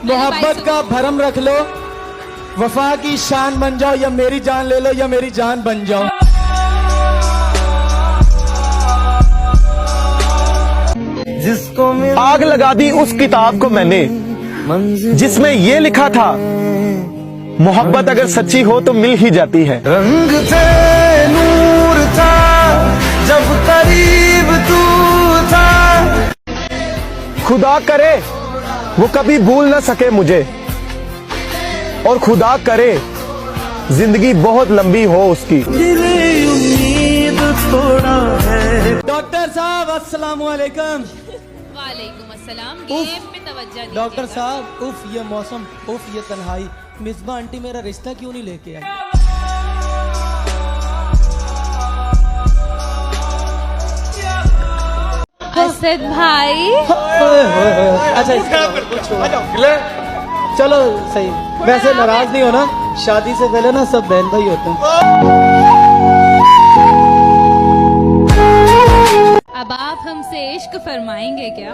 मोहब्बत का भरम रख लो, वफा की शान बन जाओ, या मेरी जान ले लो या मेरी जान बन जाओ। जिसको आग लगा दी उस किताब को मैंने जिसमें ये लिखा था, मोहब्बत अगर सच्ची हो तो मिल ही जाती है। रंग थे, नूर था, जब करीब तू था। खुदा करे वो कभी भूल ना सके मुझे, और खुदा करे जिंदगी बहुत लंबी हो उसकी। उम्मीद थोड़ा है। डॉक्टर साहब अस्सलाम वालेकुम। वालेकुम अस्सलाम। गेम पे तवज्जो दीजिए। डॉक्टर साहब, उफ ये मौसम, उफ ये तन्हाई, मिसबा आंटी मेरा रिश्ता क्यों नहीं लेके आई? असद भाई, अच्छा चलो सही। वैसे नाराज नहीं होना, शादी से पहले ना सब बहन भाई होते हैं। अब आप हमसे इश्क फरमाएंगे क्या?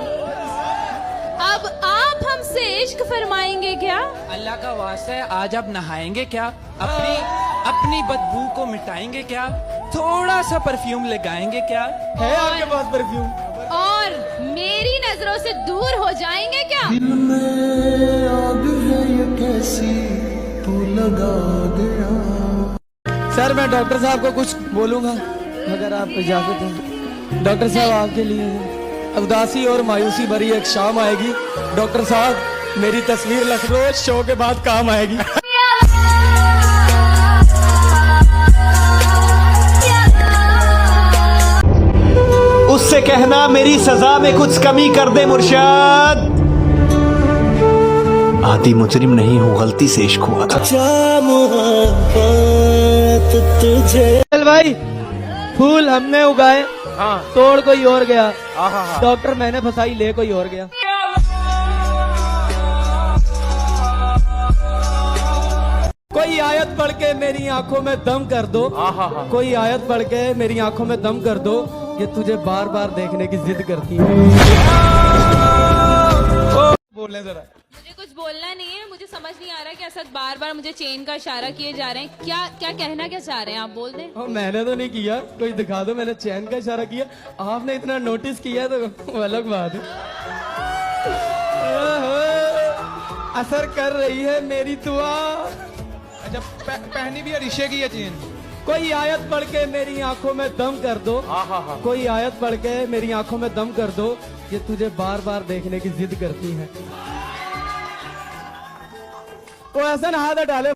अब आप हमसे इश्क फरमाएंगे क्या? अल्लाह का वास्ता है, आज आप नहाएंगे क्या? अपनी बदबू को मिटाएंगे क्या? थोड़ा सा परफ्यूम लगाएंगे क्या? है आपके पास परफ्यूम? और मेरी नजरों से दूर हो जाएंगे क्या? दिल में आग है ये कैसी तू लगा गया। सर मैं डॉक्टर साहब को कुछ बोलूंगा अगर आप इजाजत हैं। डॉक्टर साहब आपके लिए उदासी और मायूसी भरी एक शाम आएगी। डॉक्टर साहब मेरी तस्वीर लखनऊ शो के बाद काम आएगी। उससे कहना मेरी सजा में कुछ कमी कर दे मुर्शद। आदि मुजरिम नहीं हूँ, गलती से इश्क हुआ था। तुझे भाई फूल हमने उगाए, तोड़ कोई और गया। डॉक्टर मैंने फसाई, ले कोई और गया। कोई आयत पढ़ के मेरी आंखों में दम कर दो, कोई आयत पढ़ के मेरी आंखों में दम कर दो, ये तुझे बार बार देखने की जिद करती है। बोले जरा। मुझे कुछ बोलना नहीं है, मुझे समझ नहीं आ रहा कि असद बार बार मुझे चेन का इशारा किए जा रहे हैं। क्या क्या कहना क्या चाह रहे हैं आप? बोल दें। मैंने तो नहीं किया, कोई दिखा दो। मैंने चैन का इशारा किया, आपने इतना नोटिस किया तो वो अलग बात है। असर कर रही है मेरी दुआ। अच्छा पहनी भी है रिशे की ये चेन। कोई आयत पढ़ के मेरी आंखों में दम कर दो, कोई आयत पढ़ के मेरी आंखों में दम कर दो, ये तुझे बार बार देखने की जिद करती है। तो ऐसा ना हाथ डाले।